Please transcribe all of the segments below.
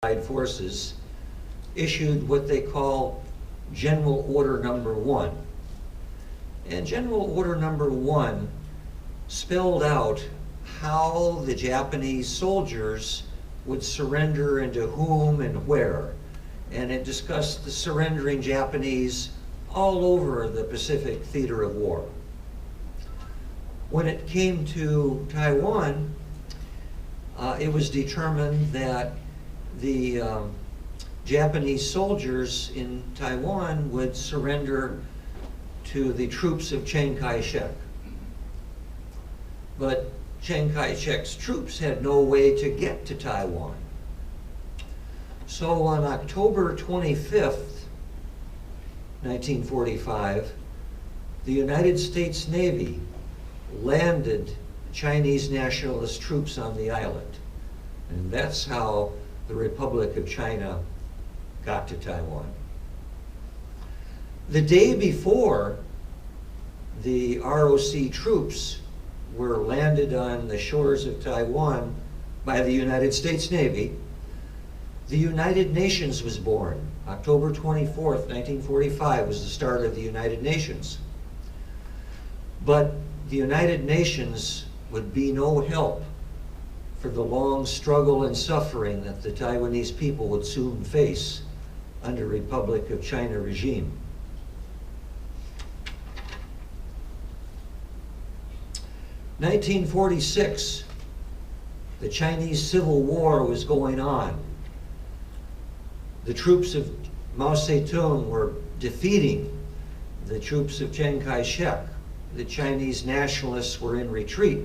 Allied forces issued what they call General Order Number 1. And General Order Number 1 spelled out how the Japanese soldiers would surrender and to whom and where. And it discussed the surrendering Japanese all over the Pacific theater of war. When it came to Taiwan, it was determined that the Japanese soldiers in Taiwan would surrender to the troops of Chiang Kai-shek. But Chiang Kai-shek's troops had no way to get to Taiwan. So on October 25th, 1945, the United States Navy landed Chinese nationalist troops on the island. And that's how the Republic of China got to Taiwan. The day before the ROC troops were landed on the shores of Taiwan by the United States Navy, the United Nations was born. October 24th, 1945 was the start of the United Nations. But the United Nations would be no help for the long struggle and suffering that the Taiwanese people would soon face under Republic of China regime. In 1946, the Chinese Civil War was going on. The troops of Mao Zedong were defeating the troops of Chiang Kai-shek. The Chinese nationalists were in retreat.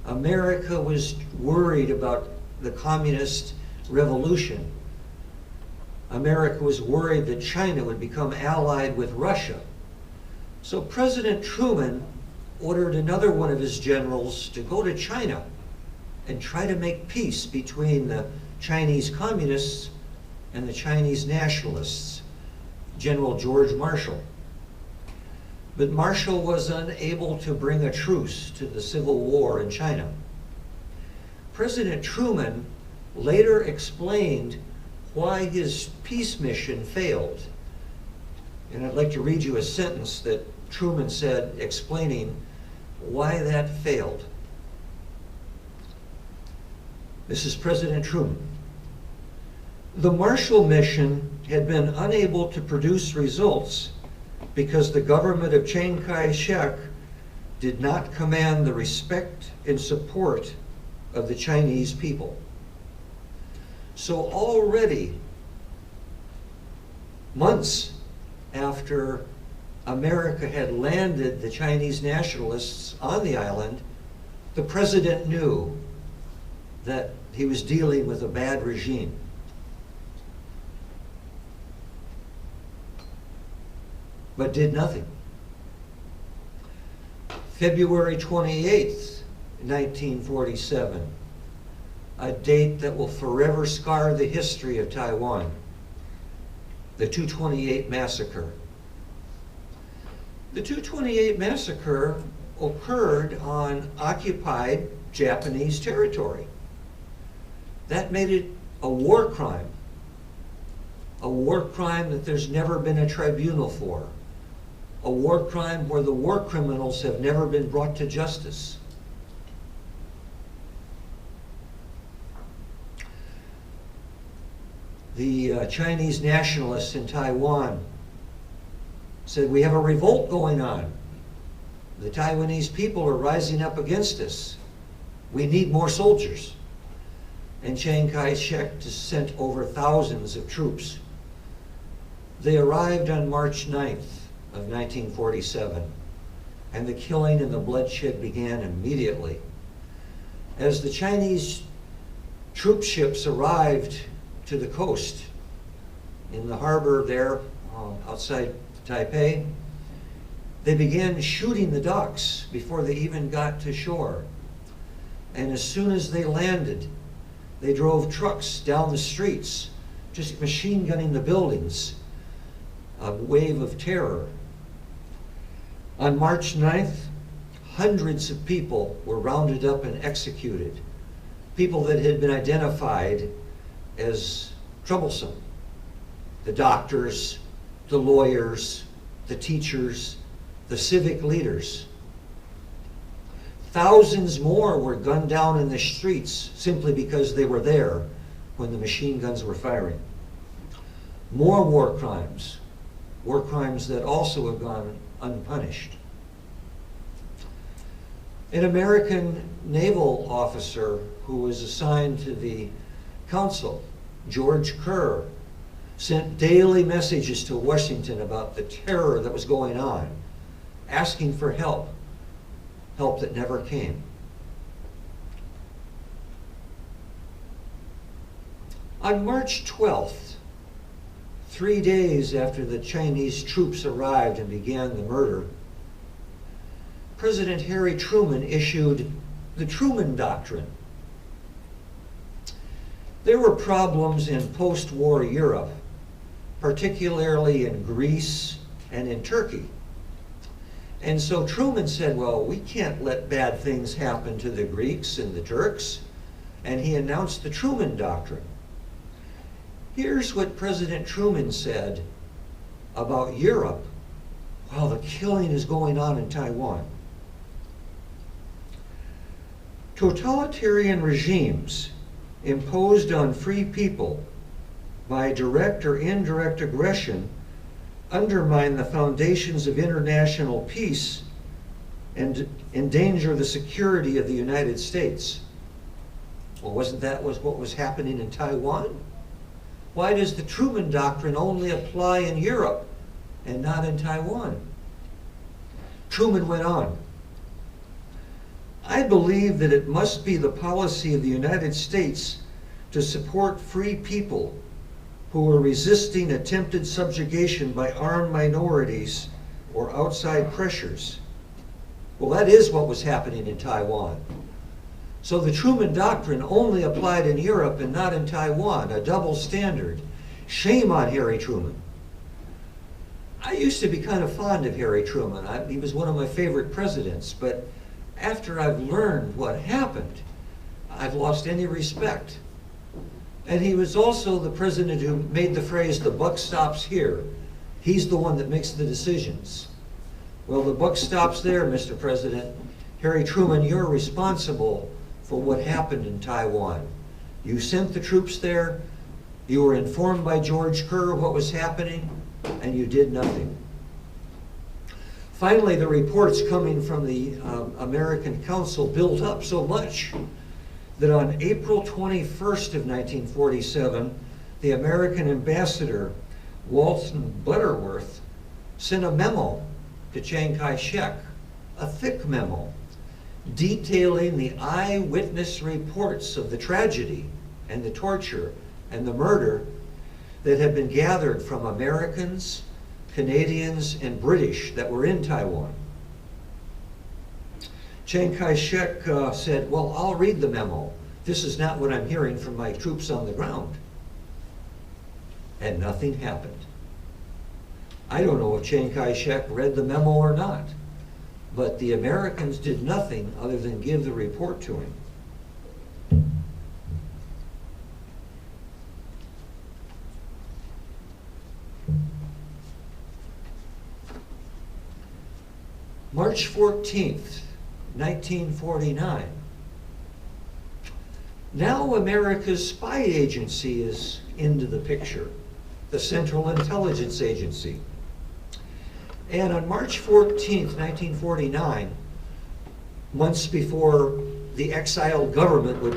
America was worried about the communist revolution. America was worried that China would become allied with Russia. So President Truman ordered another one of his generals to go to China and try to make peace between the Chinese communists and the Chinese nationalists, General George Marshall. But Marshall was unable to bring a truce to the Civil War in China. President Truman later explained why his peace mission failed. And I'd like to read you a sentence that Truman said explaining why that failed. This is President Truman. The Marshall mission had been unable to produce results because the government of Chiang Kai-shek did not command the respect and support of the Chinese people. So already, months after America had landed the Chinese nationalists on the island, the president knew that he was dealing with a bad regime. But did nothing. February 28th, 1947, a date that will forever scar the history of Taiwan, the 228 massacre. The 228 massacre occurred on occupied Japanese territory. That made it a war crime that there's never been a tribunal for. A war crime where the war criminals have never been brought to justice. The Chinese nationalists in Taiwan said, we have a revolt going on. The Taiwanese people are rising up against us. We need more soldiers. And Chiang Kai-shek sent over thousands of troops. They arrived on March 9th of 1947, and the killing and the bloodshed began immediately. As the Chinese troop ships arrived to the coast in the harbor there outside Taipei, they began shooting the docks before they even got to shore. And as soon as they landed, they drove trucks down the streets, just machine gunning the buildings. A wave of terror. On March 9th, hundreds of people were rounded up and executed. People that had been identified as troublesome. The doctors, the lawyers, the teachers, the civic leaders. Thousands more were gunned down in the streets simply because they were there when the machine guns were firing. More war crimes that also have gone unpunished. An American naval officer who was assigned to the council, George Kerr, sent daily messages to Washington about the terror that was going on, asking for help that never came. On March 12th, 3 days after the Chinese troops arrived and began the murder, President Harry Truman issued the Truman Doctrine. There were problems in post-war Europe, particularly in Greece and in Turkey. And so Truman said, well, we can't let bad things happen to the Greeks and the Turks. And he announced the Truman Doctrine. Here's what President Truman said about Europe while the killing is going on in Taiwan. Totalitarian regimes imposed on free people by direct or indirect aggression undermine the foundations of international peace and endanger the security of the United States. Well, wasn't that what was happening in Taiwan? Why does the Truman Doctrine only apply in Europe and not in Taiwan? Truman went on. I believe that it must be the policy of the United States to support free people who are resisting attempted subjugation by armed minorities or outside pressures. Well, that is what was happening in Taiwan. So the Truman Doctrine only applied in Europe and not in Taiwan, a double standard. Shame on Harry Truman. I used to be kind of fond of Harry Truman. He was one of my favorite presidents, but after I've learned what happened, I've lost any respect. And he was also the president who made the phrase, the buck stops here. He's the one that makes the decisions. Well, the buck stops there, Mr. President. Harry Truman, you're responsible for what happened in Taiwan. You sent the troops there, you were informed by George Kerr what was happening, and you did nothing. Finally, the reports coming from the American Council built up so much that on April 21st of 1947, the American ambassador, Walton Butterworth, sent a memo to Chiang Kai-shek, a thick memo, detailing the eyewitness reports of the tragedy and the torture and the murder that had been gathered from Americans, Canadians, and British that were in Taiwan. Chiang Kai-shek said, well, I'll read the memo. This is not what I'm hearing from my troops on the ground. And nothing happened. I don't know if Chiang Kai-shek read the memo or not, but the Americans did nothing other than give the report to him. March 14th, 1949. Now America's spy agency is into the picture, the Central Intelligence Agency. And on March 14th, 1949, months before the exiled government would